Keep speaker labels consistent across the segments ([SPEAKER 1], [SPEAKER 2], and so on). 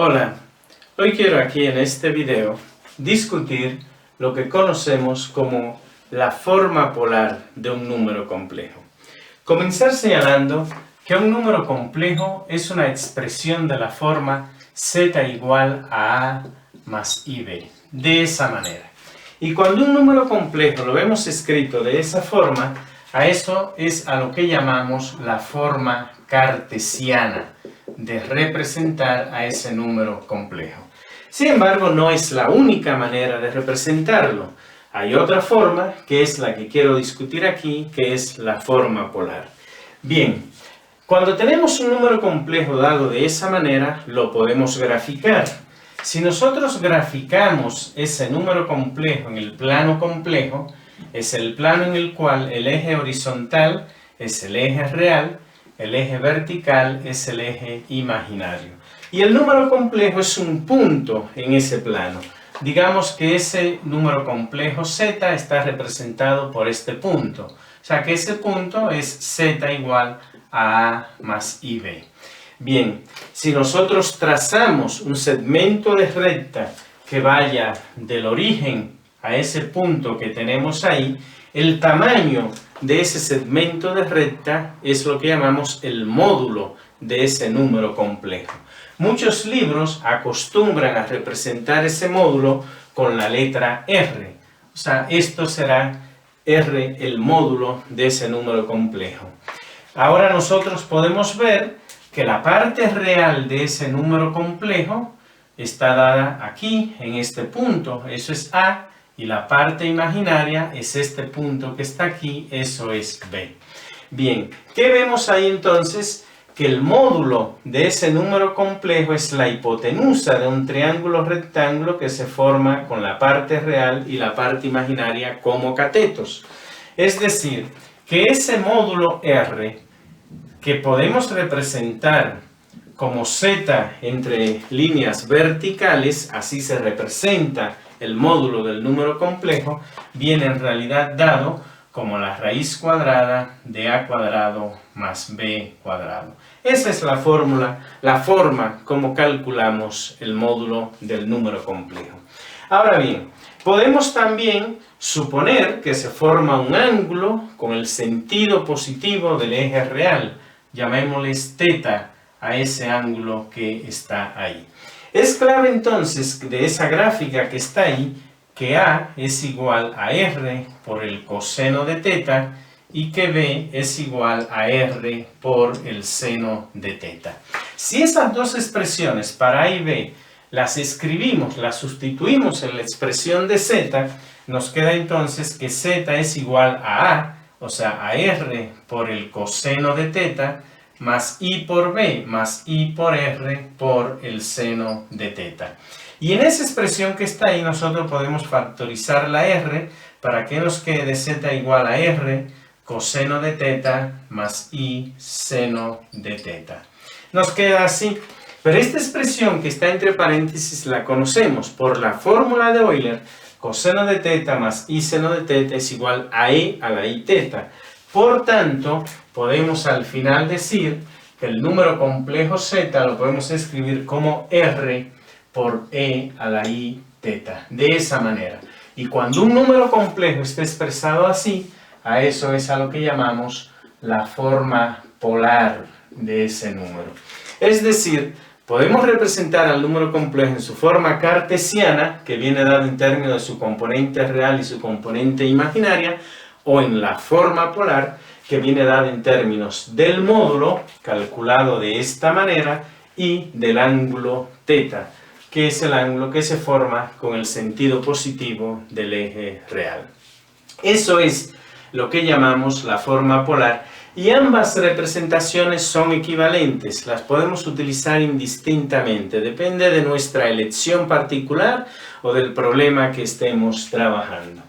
[SPEAKER 1] Hola, hoy quiero aquí en este video discutir lo que conocemos como la forma polar de un número complejo. Comenzar señalando que un número complejo es una expresión de la forma z igual a a más ib, de esa manera. Y cuando un número complejo lo vemos escrito de esa forma, a eso es a lo que llamamos la forma cartesiana de representar a ese número complejo. Sin embargo, no es la única manera de representarlo. Hay otra forma, que es la que quiero discutir aquí, que es la forma polar. Bien, cuando tenemos un número complejo dado de esa manera, lo podemos graficar. Si nosotros graficamos ese número complejo en el plano complejo, es el plano en el cual el eje horizontal es el eje real, el eje vertical es el eje imaginario. Y el número complejo es un punto en ese plano. Digamos que ese número complejo z está representado por este punto. O sea que ese punto es z igual a más ib. Bien, si nosotros trazamos un segmento de recta que vaya del origen a ese punto que tenemos ahí, el tamaño de ese segmento de recta es lo que llamamos el módulo de ese número complejo. Muchos libros acostumbran a representar ese módulo con la letra R. O sea, esto será R, el módulo de ese número complejo. Ahora nosotros podemos ver que la parte real de ese número complejo está dada aquí, en este punto. Eso es A. Y la parte imaginaria es este punto que está aquí, eso es B. Bien, ¿qué vemos ahí entonces? Que el módulo de ese número complejo es la hipotenusa de un triángulo rectángulo que se forma con la parte real y la parte imaginaria como catetos. Es decir, que ese módulo R, que podemos representar como z entre líneas verticales, así se representa el módulo del número complejo, viene en realidad dado como la raíz cuadrada de a cuadrado más b cuadrado. Esa es la fórmula, la forma como calculamos el módulo del número complejo. Ahora bien, podemos también suponer que se forma un ángulo con el sentido positivo del eje real. Llamémosles θ a ese ángulo que está ahí. Es claro entonces de esa gráfica que está ahí que A es igual a R por el coseno de θ y que B es igual a R por el seno de θ. Si esas dos expresiones para A y B las escribimos, las sustituimos en la expresión de z, nos queda entonces que z es igual a A, o sea a R por el coseno de θ, más i por b, más i por r por el seno de θ. Y en esa expresión que está ahí nosotros podemos factorizar la r para que nos quede z igual a r coseno de θ más i seno de θ. Nos queda así. Pero esta expresión que está entre paréntesis la conocemos por la fórmula de Euler. Coseno de θ más i seno de θ es igual a e a la i θ. Por tanto, podemos al final decir que el número complejo z lo podemos escribir como r por e a la i θ, de esa manera. Y cuando un número complejo está expresado así, a eso es a lo que llamamos la forma polar de ese número. Es decir, podemos representar al número complejo en su forma cartesiana, que viene dado en términos de su componente real y su componente imaginaria, o en la forma polar, que viene dada en términos del módulo, calculado de esta manera, y del ángulo θ, que es el ángulo que se forma con el sentido positivo del eje real. Eso es lo que llamamos la forma polar, y ambas representaciones son equivalentes, las podemos utilizar indistintamente, depende de nuestra elección particular o del problema que estemos trabajando.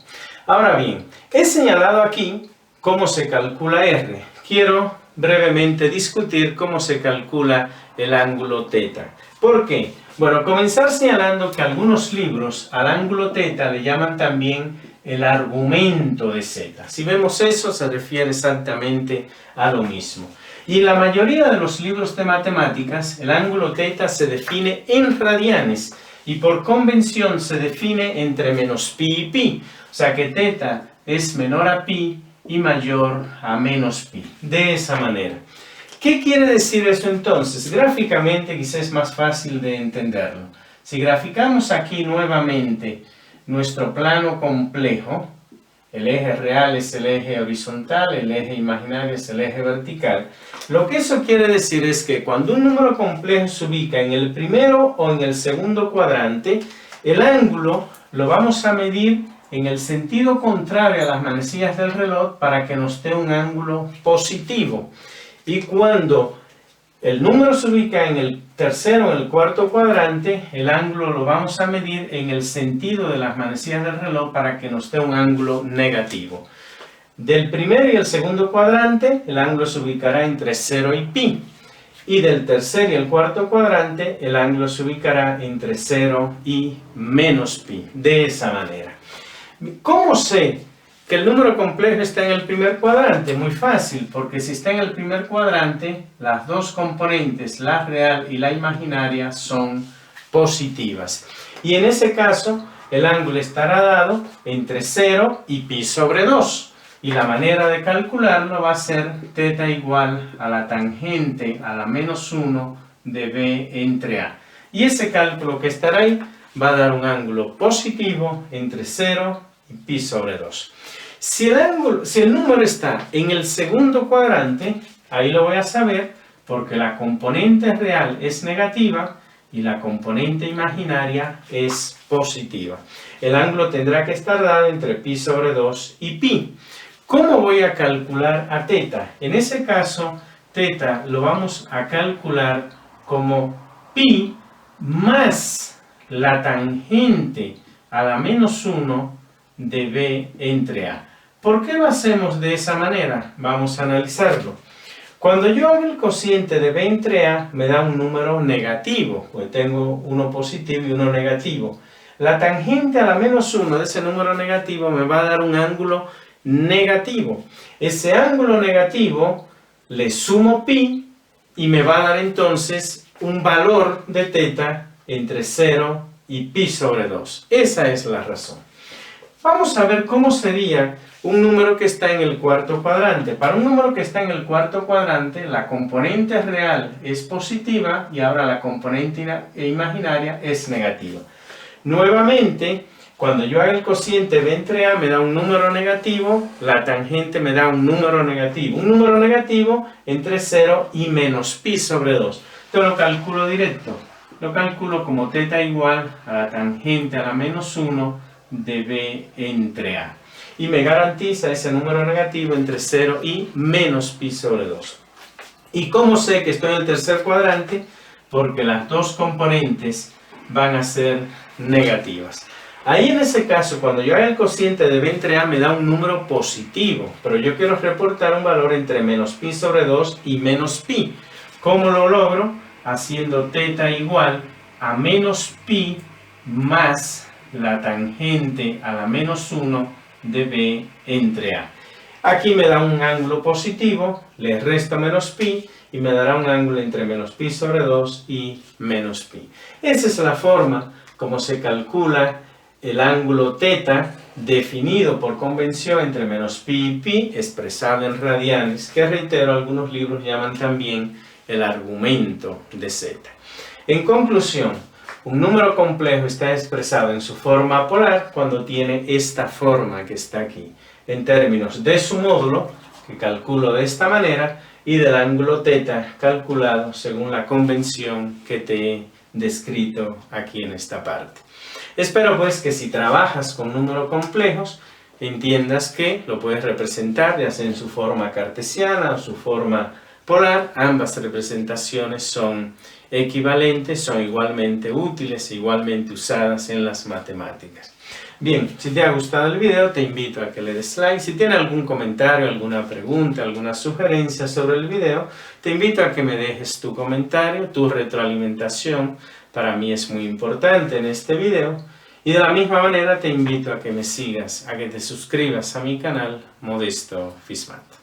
[SPEAKER 1] Ahora bien, he señalado aquí cómo se calcula R. Quiero brevemente discutir cómo se calcula el ángulo θ. ¿Por qué? Bueno, comenzar señalando que algunos libros al ángulo θ le llaman también el argumento de z. Si vemos eso, se refiere exactamente a lo mismo. Y en la mayoría de los libros de matemáticas, el ángulo θ se define en radianes y por convención se define entre menos pi y pi. O sea que θ es menor a pi y mayor a menos pi. De esa manera. ¿Qué quiere decir eso entonces? Gráficamente quizás es más fácil de entenderlo. Si graficamos aquí nuevamente nuestro plano complejo, el eje real es el eje horizontal, el eje imaginario es el eje vertical. Lo que eso quiere decir es que cuando un número complejo se ubica en el primero o en el segundo cuadrante, el ángulo lo vamos a medir en el sentido contrario a las manecillas del reloj para que nos dé un ángulo positivo. Y cuando el número se ubica en el tercero o en el cuarto cuadrante, el ángulo lo vamos a medir en el sentido de las manecillas del reloj para que nos dé un ángulo negativo. Del primer y el segundo cuadrante, el ángulo se ubicará entre 0 y pi. Y del tercer y el cuarto cuadrante, el ángulo se ubicará entre 0 y menos pi. De esa manera. ¿Cómo sé que el número complejo está en el primer cuadrante? Muy fácil, porque si está en el primer cuadrante, las dos componentes, la real y la imaginaria, son positivas. Y en ese caso, el ángulo estará dado entre 0 y pi sobre 2. Y la manera de calcularlo va a ser θ igual a la tangente a la menos 1 de b entre a. Y ese cálculo que estará ahí va a dar un ángulo positivo entre 0 y pi sobre 2. Si el número está en el segundo cuadrante, ahí lo voy a saber porque la componente real es negativa y la componente imaginaria es positiva. El ángulo tendrá que estar dado entre pi sobre 2 y pi. ¿Cómo voy a calcular a θ? En ese caso, θ lo vamos a calcular como pi más la tangente a la menos 1 de b entre a. ¿Por qué lo hacemos de esa manera? Vamos a analizarlo. Cuando yo hago el cociente de b entre a, me da un número negativo, pues tengo uno positivo y uno negativo. La tangente a la menos 1 de ese número negativo me va a dar un ángulo negativo. Ese ángulo negativo le sumo pi y me va a dar entonces un valor de θ entre 0 y pi sobre 2. Esa es la razón. Vamos a ver cómo sería un número que está en el cuarto cuadrante. Para un número que está en el cuarto cuadrante, la componente real es positiva y ahora la componente imaginaria es negativa. Nuevamente, cuando yo haga el cociente b entre a me da un número negativo, la tangente me da un número negativo. Un número negativo entre 0 y menos pi sobre 2. Entonces lo calculo directo. Lo calculo como θ igual a la tangente a la menos 1 de b entre a. Y me garantiza ese número negativo entre 0 y menos pi sobre 2. ¿Y cómo sé que estoy en el tercer cuadrante? Porque las dos componentes van a ser negativas. Ahí en ese caso, cuando yo haga el cociente de b entre a me da un número positivo, pero yo quiero reportar un valor entre menos pi sobre 2 y menos pi. ¿Cómo lo logro? Haciendo θ igual a menos pi más la tangente a la menos 1 de b entre a. Aquí me da un ángulo positivo, le resto menos pi y me dará un ángulo entre menos pi sobre 2 y menos pi. Esa es la forma como se calcula el ángulo θ definido por convención entre menos pi y pi, expresado en radianes, que reitero, algunos libros llaman también el argumento de z. En conclusión, un número complejo está expresado en su forma polar cuando tiene esta forma que está aquí, en términos de su módulo, que calculo de esta manera, y del ángulo θ calculado según la convención que te he descrito aquí en esta parte. Espero pues que si trabajas con números complejos, entiendas que lo puedes representar ya sea en su forma cartesiana o su forma polar. Ambas representaciones son equivalentes, son igualmente útiles e igualmente usadas en las matemáticas. Bien, si te ha gustado el video, te invito a que le des like. Si tienes algún comentario, alguna pregunta, alguna sugerencia sobre el video, te invito a que me dejes tu comentario, tu retroalimentación. Para mí es muy importante en este video. Y de la misma manera te invito a que me sigas, a que te suscribas a mi canal Modesto Fismat.